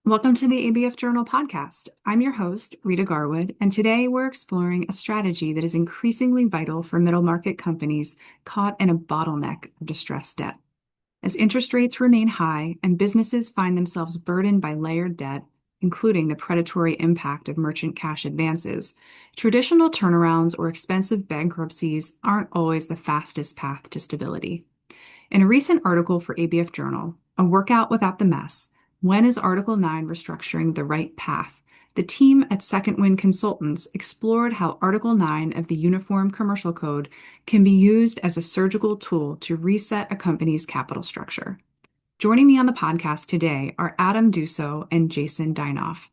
Welcome to the ABF Journal Podcast. I'm your host, Rita Garwood, and today we're exploring a strategy that is increasingly vital for middle market companies caught in a bottleneck of distressed debt. As interest rates remain high and businesses find themselves burdened by layered debt, including the predatory impact of merchant cash advances, traditional turnarounds or expensive bankruptcies aren't always the fastest path to stability. In a recent article for ABF Journal, A Workout Without the Mess, When is Article 9 Restructuring the Right Path? The team at Second Wind Consultants explored how Article 9 of the Uniform Commercial Code can be used as a surgical tool to reset a company's capital structure. Joining me on the podcast today are Adam Duso and Jason Dinoff.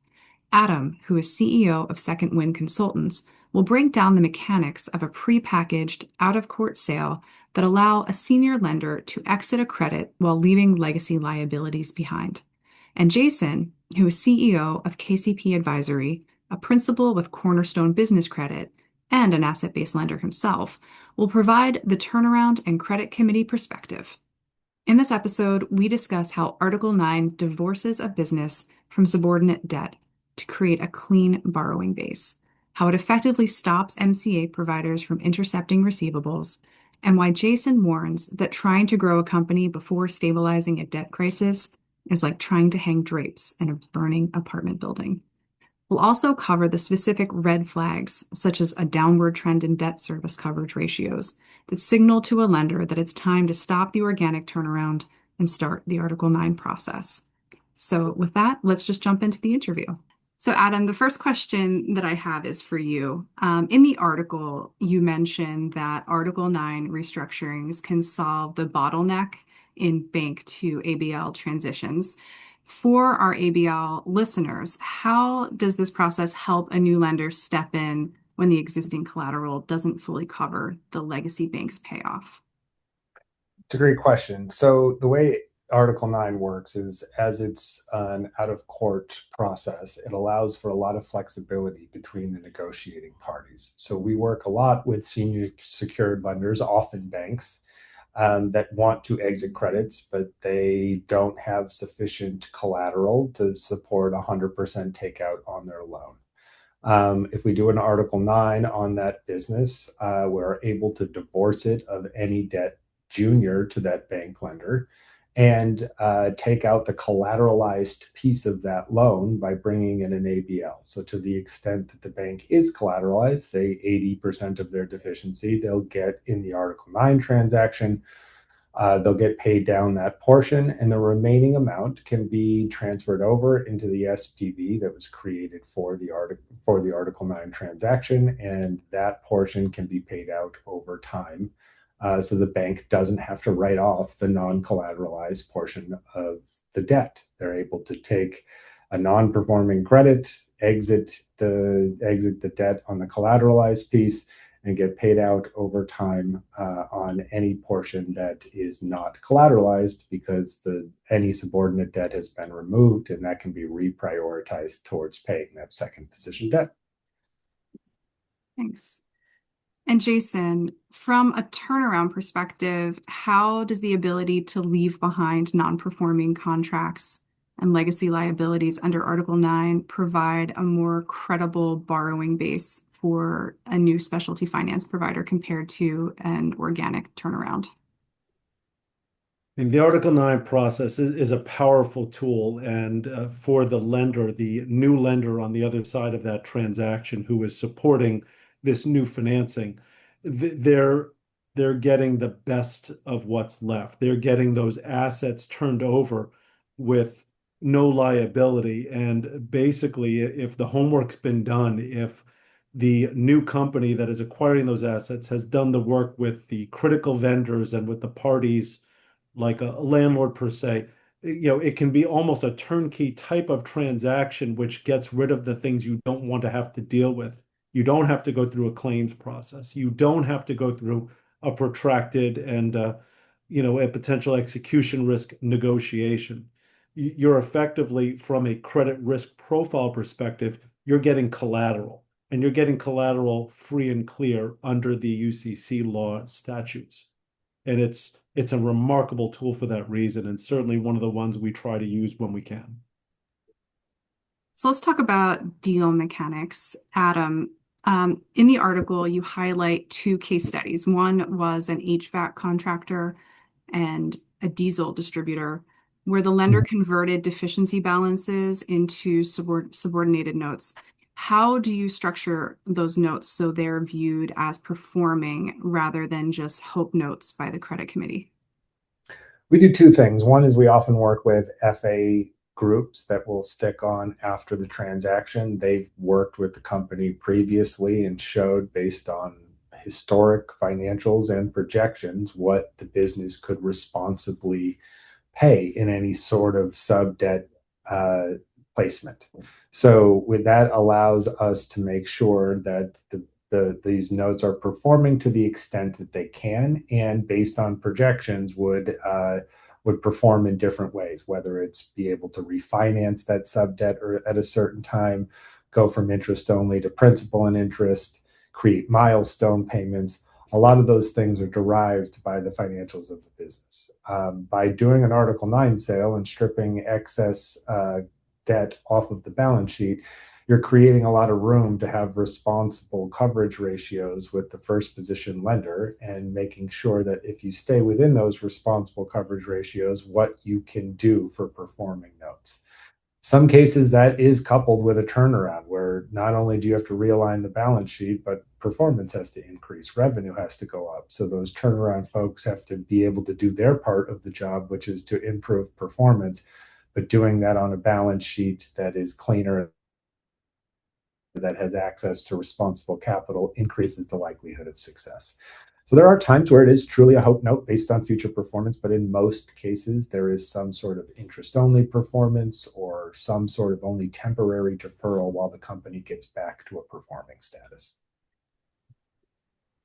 Adam, who is CEO of Second Wind Consultants, will break down the mechanics of a prepackaged, out-of-court sale that allow a senior lender to exit a credit while leaving legacy liabilities behind. And Jason, who is CEO of KCP Advisory, a principal with Cornerstone Business Credit, and an asset-based lender himself, will provide the turnaround and credit committee perspective. In this episode, we discuss how Article 9 divorces a business from subordinate debt to create a clean borrowing base, how it effectively stops MCA providers from intercepting receivables, and why Jason warns that trying to grow a company before stabilizing a debt crisis is like trying to hang drapes in a burning apartment building. We'll also cover the specific red flags, such as a downward trend in debt service coverage ratios, that signal to a lender that it's time to stop the organic turnaround and start the Article 9 process. So with that, let's just jump into the interview. So Adam, the first question that I have is for you. In the article, you mentioned that Article 9 restructurings can solve the bottleneck in bank-to-ABL transitions. For our ABL listeners, how does this process help a new lender step in when the existing collateral doesn't fully cover the legacy bank's payoff? It's a great question. So the way Article 9 works is as it's an out-of-court process, it allows for a lot of flexibility between the negotiating parties. So we work a lot with senior secured lenders, often banks, that want to exit credits, but they don't have sufficient collateral to support 100% takeout on their loan. If we do an Article 9 on that business, we're able to divorce it of any debt junior to that bank lender and take out the collateralized piece of that loan by bringing in an ABL. So to the extent that the bank is collateralized, say 80% of their deficiency, they'll get in the Article 9 transaction, they'll get paid down that portion, and the remaining amount can be transferred over into the SPV that was created for the Article 9 transaction, and that portion can be paid out over time. So the bank doesn't have to write off the non-collateralized portion of the debt. They're able to take a non-performing credit, exit the debt on the collateralized piece, and get paid out over time on any portion that is not collateralized because any subordinate debt has been removed, and that can be reprioritized towards paying that second position debt. Thanks. And Jason, from a turnaround perspective, how does the ability to leave behind non-performing contracts and legacy liabilities under Article 9 provide a more credible borrowing base for a new specialty finance provider compared to an organic turnaround? And the Article 9 process is a powerful tool, and for the lender, the new lender on the other side of that transaction who is supporting this new financing, they're getting the best of what's left. They're getting those assets turned over with no liability. And basically, if the homework's been done, if the new company that is acquiring those assets has done the work with the critical vendors and with the parties, like a landlord per se, it can be almost a turnkey type of transaction, which gets rid of the things you don't want to have to deal with. You don't have to go through a claims process. You don't have to go through a protracted and a potential execution risk negotiation. You're effectively, from a credit risk profile perspective, you're getting collateral, and you're getting collateral free and clear under the UCC law statutes. And it's a remarkable tool for that reason, and certainly one of the ones we try to use when we can. So let's talk about deal mechanics. Adam, in the article, you highlight two case studies. One was an HVAC contractor and a diesel distributor, where the lender converted deficiency balances into subordinated notes. How do you structure those notes so they're viewed as performing rather than just hope notes by the credit committee? We do two things. One is we often work with FA groups that will stick on after the transaction. They've worked with the company previously and showed, based on historic financials and projections, what the business could responsibly pay in any sort of sub debt placement. So with that allows us to make sure that these notes are performing to the extent that they can, and based on projections would perform in different ways, whether it's be able to refinance that sub debt or at a certain time, go from interest only to principal and interest, create milestone payments. A lot of those things are derived by the financials of the business. By doing an Article 9 sale and stripping excess debt off of the balance sheet, you're creating a lot of room to have responsible coverage ratios with the first position lender, and making sure that if you stay within those responsible coverage ratios, what you can do for performing notes. Some cases that is coupled with a turnaround where not only do you have to realign the balance sheet, but performance has to increase, revenue has to go up. So those turnaround folks have to be able to do their part of the job, which is to improve performance, but doing that on a balance sheet that is cleaner, that has access to responsible capital, increases the likelihood of success. So there are times where it is truly a hope note based on future performance, but in most cases, there is some sort of interest-only performance or some sort of only temporary deferral while the company gets back to a performing status.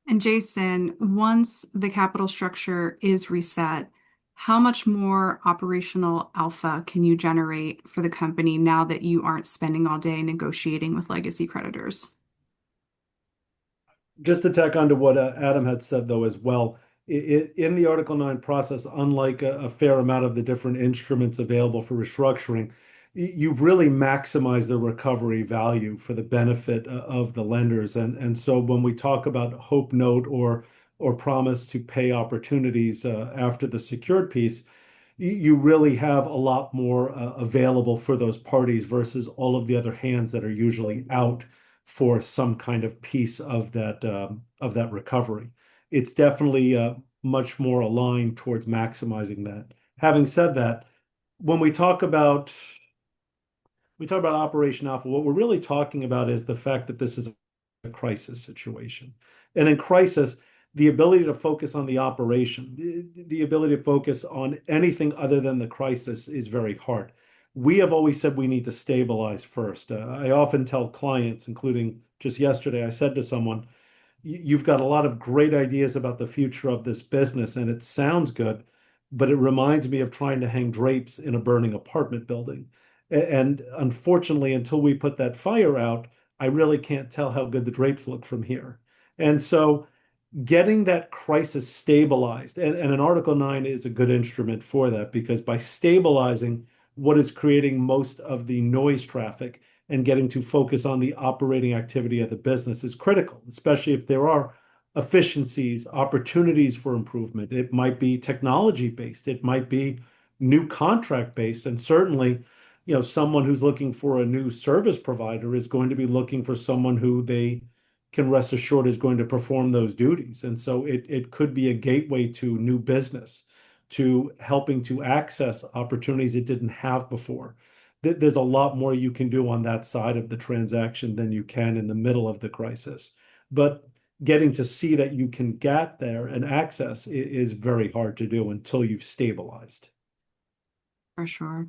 And Jason, once the capital structure is reset, how much more operational alpha can you generate for the company now that you aren't spending all day negotiating with legacy creditors? Just to tack on to what Adam had said, though, as well, in the Article 9 process, unlike a fair amount of the different instruments available for restructuring, you've really maximized the recovery value for the benefit of the lenders. And so when we talk about hope note or promise to pay opportunities after the secured piece, you really have a lot more available for those parties versus all of the other hands that are usually out for some kind of piece of that recovery. It's definitely much more aligned towards maximizing that. Having said that, when we talk about Operation Alpha, what we're really talking about is the fact that this is a crisis situation. And in crisis, the ability to focus on the operation, the ability to focus on anything other than the crisis is very hard. We have always said we need to stabilize first. I often tell clients, including just yesterday, I said to someone, you've got a lot of great ideas about the future of this business, and it sounds good, but it reminds me of trying to hang drapes in a burning apartment building. And unfortunately, until we put that fire out, I really can't tell how good the drapes look from here. And so getting that crisis stabilized, and an Article 9 is a good instrument for that, because by stabilizing what is creating most of the noise traffic and getting to focus on the operating activity of the business is critical, especially if there are efficiencies, opportunities for improvement. It might be technology-based, it might be new contract-based, and certainly, someone who's looking for a new service provider is going to be looking for someone who they can rest assured is going to perform those duties. And so it could be a gateway to new business, to helping to access opportunities it didn't have before. There's a lot more you can do on that side of the transaction than you can in the middle of the crisis. But getting to see that you can get there and access is very hard to do until you've stabilized. For sure.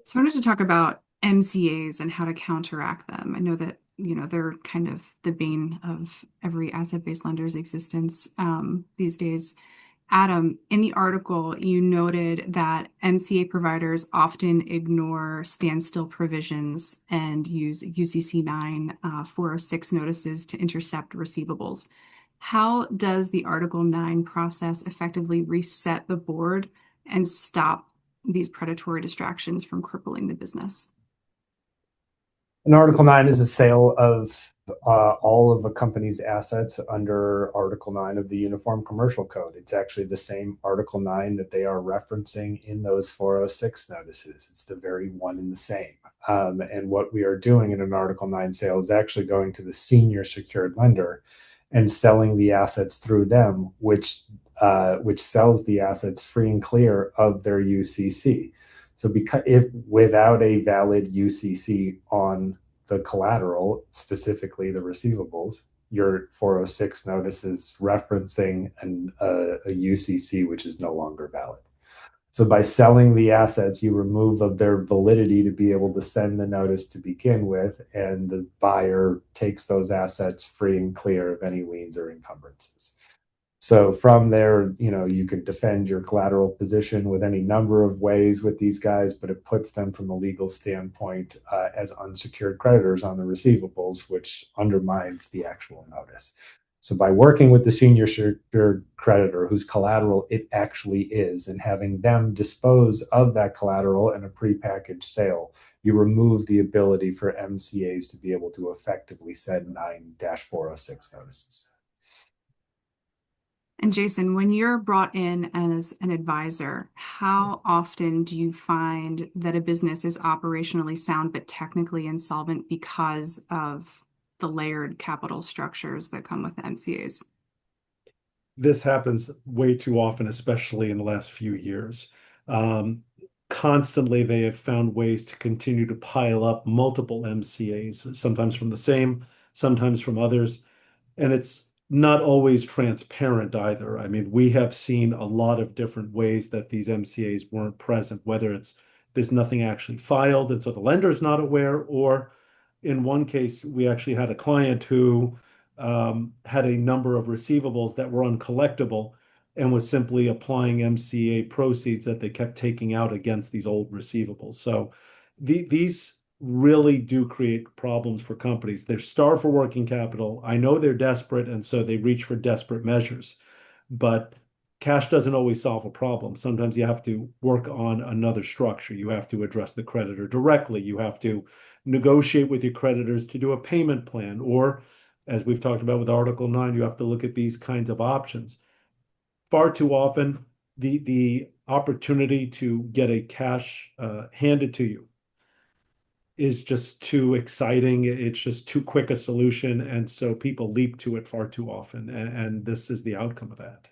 So I wanted to talk about MCAs and how to counteract them. I know that, they're kind of the bane of every asset-based lender's existence these days. Adam, in the article, you noted that MCA providers often ignore standstill provisions and use UCC 9 406 notices to intercept receivables. How does the Article 9 process effectively reset the board and stop these predatory distractions from crippling the business? An Article 9 is a sale of all of a company's assets under Article 9 of the Uniform Commercial Code. It's actually the same Article 9 that they are referencing in those 406 notices. It's the very one and the same. And what we are doing in an Article 9 sale is actually going to the senior secured lender and selling the assets through them, which sells the assets free and clear of their UCC. So if without a valid UCC on the collateral, specifically the receivables, your 406 notice is referencing a UCC which is no longer valid. So by selling the assets, you remove of their validity to be able to send the notice to begin with, and the buyer takes those assets free and clear of any liens or encumbrances. So from there, you can defend your collateral position with any number of ways with these guys, but it puts them from a legal standpoint as unsecured creditors on the receivables, which undermines the actual notice. So by working with the senior secured creditor whose collateral it actually is and having them dispose of that collateral in a prepackaged sale, you remove the ability for MCAs to be able to effectively send 9-406 notices. And Jason, when you're brought in as an advisor, how often do you find that a business is operationally sound but technically insolvent because of the layered capital structures that come with MCAs? This happens way too often, especially in the last few years. Constantly, they have found ways to continue to pile up multiple MCAs, sometimes from the same, sometimes from others. And it's not always transparent either. I mean, we have seen a lot of different ways that these MCAs weren't present, whether it's there's nothing actually filed, and so the lender's not aware, or in one case, we actually had a client who had a number of receivables that were uncollectible and was simply applying MCA proceeds that they kept taking out against these old receivables. So these really do create problems for companies. They're starved for working capital. I know they're desperate, and so they reach for desperate measures. But cash doesn't always solve a problem. Sometimes you have to work on another structure. You have to address the creditor directly. You have to negotiate with your creditors to do a payment plan. Or, as we've talked about with Article 9, you have to look at these kinds of options. Far too often, the opportunity to get a cash handed to you is just too exciting. It's just too quick a solution. And so people leap to it far too often. And this is the outcome of that.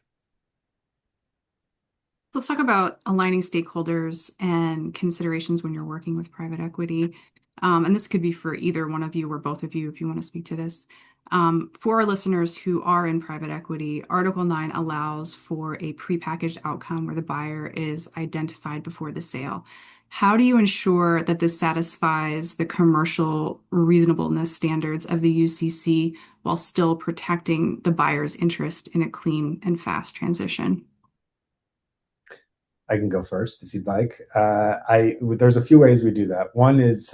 Let's talk about aligning stakeholders and considerations when you're working with private equity. And this could be for either one of you or both of you if you want to speak to this. For our listeners who are in private equity, Article 9 allows for a prepackaged outcome where the buyer is identified before the sale. How do you ensure that this satisfies the commercial reasonableness standards of the UCC while still protecting the buyer's interest in a clean and fast transition? I can go first if you'd like. There's a few ways we do that. One is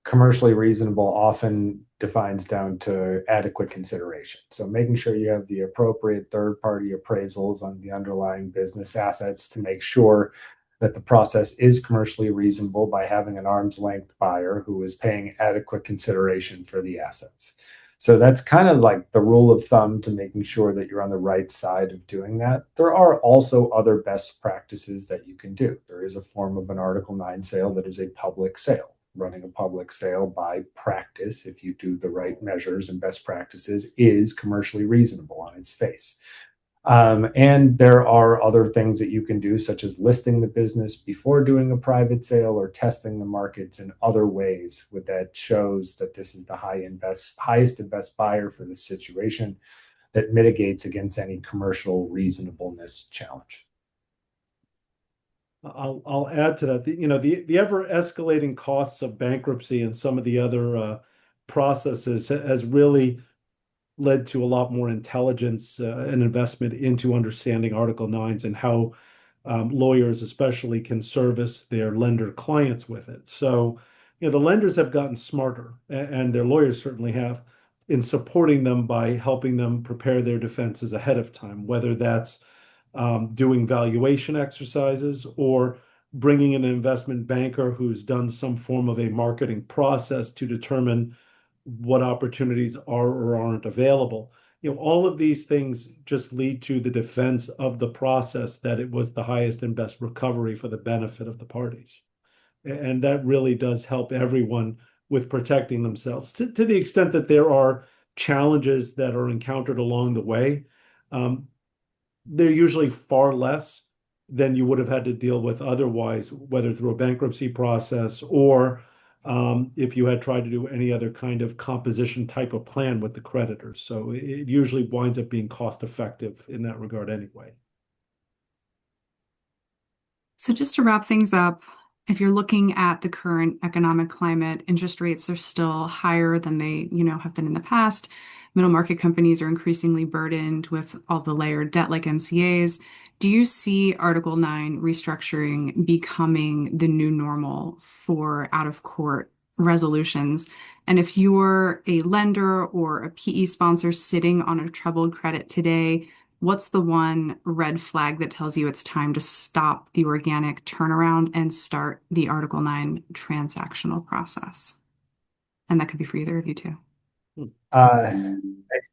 commercially reasonable often defines down to adequate consideration. So making sure you have the appropriate third-party appraisals on the underlying business assets to make sure that the process is commercially reasonable by having an arm's length buyer who is paying adequate consideration for the assets. So that's kind of like the rule of thumb to making sure that you're on the right side of doing that. There are also other best practices that you can do. There is a form of an Article 9 sale that is a public sale. Running a public sale by practice, if you do the right measures and best practices, is commercially reasonable on its face. And there are other things that you can do, such as listing the business before doing a private sale or testing the markets in other ways that shows that this is the highest and best buyer for this situation that mitigates against any commercial reasonableness challenge. I'll add to that. The ever escalating costs of bankruptcy and some of the other processes has really led to a lot more intelligence and investment into understanding Article 9s and how lawyers especially can service their lender clients with it. So, the lenders have gotten smarter, and their lawyers certainly have, in supporting them by helping them prepare their defenses ahead of time, whether that's doing valuation exercises or bringing in an investment banker who's done some form of a marketing process to determine what opportunities are or aren't available. All of these things just lead to the defense of the process that it was the highest and best recovery for the benefit of the parties. And that really does help everyone with protecting themselves to the extent that there are challenges that are encountered along the way. They're usually far less than you would have had to deal with otherwise, whether through a bankruptcy process or if you had tried to do any other kind of composition type of plan with the creditors. So it usually winds up being cost effective in that regard anyway. So just to wrap things up, if you're looking at the current economic climate, interest rates are still higher than they, have been in the past. Middle market companies are increasingly burdened with all the layered debt like MCAs. Do you see Article 9 restructuring becoming the new normal for out-of-court resolutions? And if you're a lender or a PE sponsor sitting on a troubled credit today, what's the one red flag that tells you it's time to stop the organic turnaround and start the Article 9 transactional process? And that could be for either of you too. I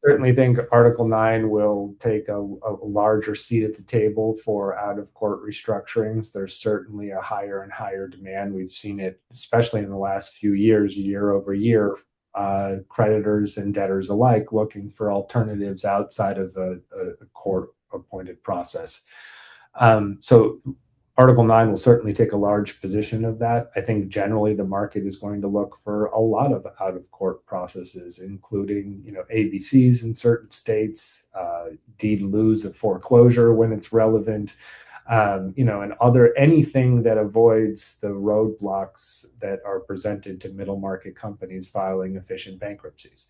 certainly think Article 9 will take a larger seat at the table for out-of-court restructurings. There's certainly a higher and higher demand. We've seen it, especially in the last few years, year over year, creditors and debtors alike looking for alternatives outside of a court-appointed process. So Article 9 will certainly take a large position of that. I think generally the market is going to look for a lot of out-of-court processes, including, ABCs in certain states, deed in lieu of foreclosure when it's relevant, and anything that avoids the roadblocks that are presented to middle market companies filing efficient bankruptcies.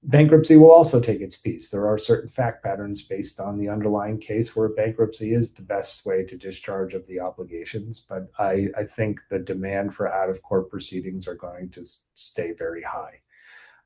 Bankruptcy will also take its piece. There are certain fact patterns based on the underlying case where bankruptcy is the best way to discharge of the obligations. But I think the demand for out-of-court proceedings are going to stay very high.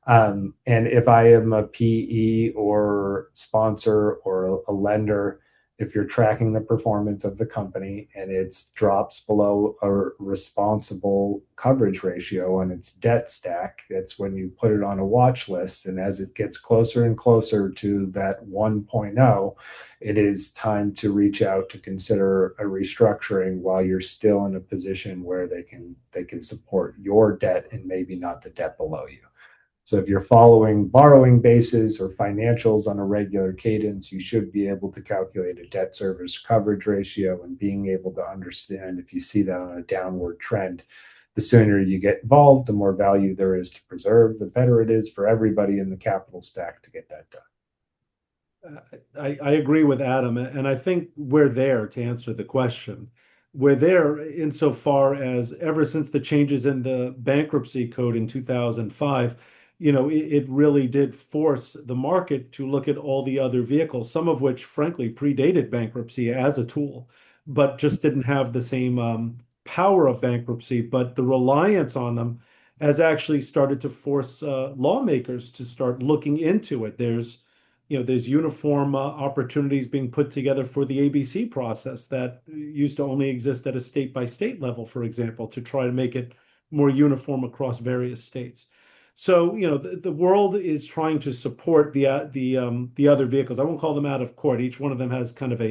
And if I am a PE or sponsor or a lender, if you're tracking the performance of the company and it drops below a responsible coverage ratio on its debt stack, that's when you put it on a watch list. And as it gets closer and closer to that 1.0, it is time to reach out to consider a restructuring while you're still in a position where they can support your debt and maybe not the debt below you. So if you're following borrowing bases or financials on a regular cadence, you should be able to calculate a debt service coverage ratio, and being able to understand if you see that on a downward trend. The sooner you get involved, the more value there is to preserve, the better it is for everybody in the capital stack to get that done. I agree with Adam, and I think we're there to answer the question. We're there insofar as ever since the changes in the bankruptcy code in 2005, it really did force the market to look at all the other vehicles, some of which, frankly, predated bankruptcy as a tool, but just didn't have the same power of bankruptcy. But the reliance on them has actually started to force lawmakers to start looking into it. There's uniform opportunities being put together for the ABC process that used to only exist at a state-by-state level, for example, to try to make it more uniform across various states. So, the world is trying to support the other vehicles. I won't call them out of court. Each one of them has kind of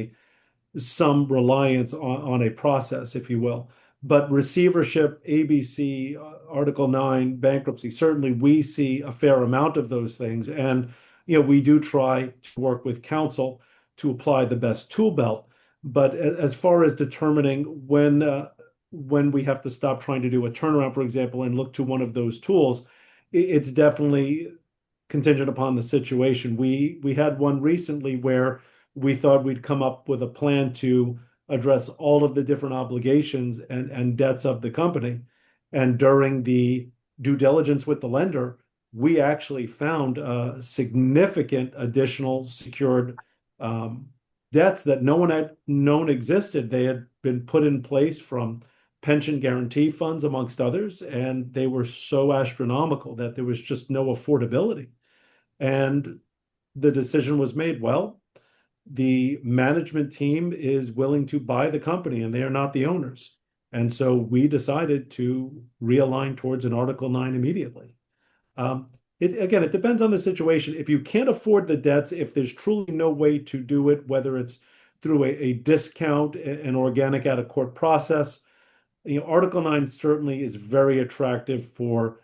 some reliance on a process, if you will. But receivership, ABC, Article 9, bankruptcy, certainly we see a fair amount of those things. And, we do try to work with counsel to apply the best tool belt. But as far as determining when we have to stop trying to do a turnaround, for example, and look to one of those tools, it's definitely contingent upon the situation. We had one recently where we thought we'd come up with a plan to address all of the different obligations and debts of the company. And during the due diligence with the lender, we actually found significant additional secured debts that no one had known existed. They had been put in place from pension guarantee funds, amongst others, and they were so astronomical that there was just no affordability. And the decision was made, well, the management team is willing to buy the company and they are not the owners. And so we decided to realign towards an Article 9 immediately. It depends on the situation. If you can't afford the debts, if there's truly no way to do it, whether it's through a discount, an organic out of court process, Article 9 certainly is very attractive for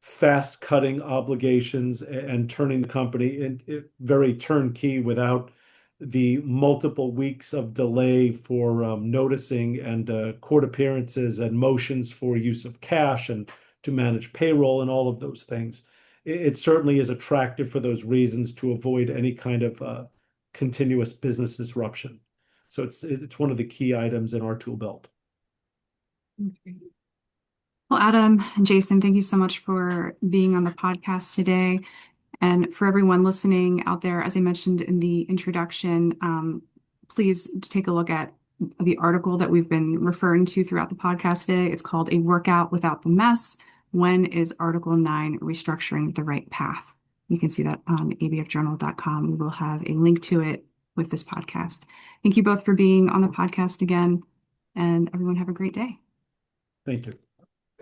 fast cutting obligations and turning the company in very turnkey without the multiple weeks of delay for noticing and court appearances and motions for use of cash and to manage payroll and all of those things. It certainly is attractive for those reasons to avoid any kind of continuous business disruption. So it's one of the key items in our tool belt. Okay. Well, Adam and Jason, thank you so much for being on the podcast today. And for everyone listening out there, as I mentioned in the introduction, please take a look at the article that we've been referring to throughout the podcast today. It's called A Workout Without the Mess. When is Article 9 Restructuring the Right Path? You can see that on abfjournal.com. We will have a link to it with this podcast. Thank you both for being on the podcast again, and everyone have a great day. Thank you.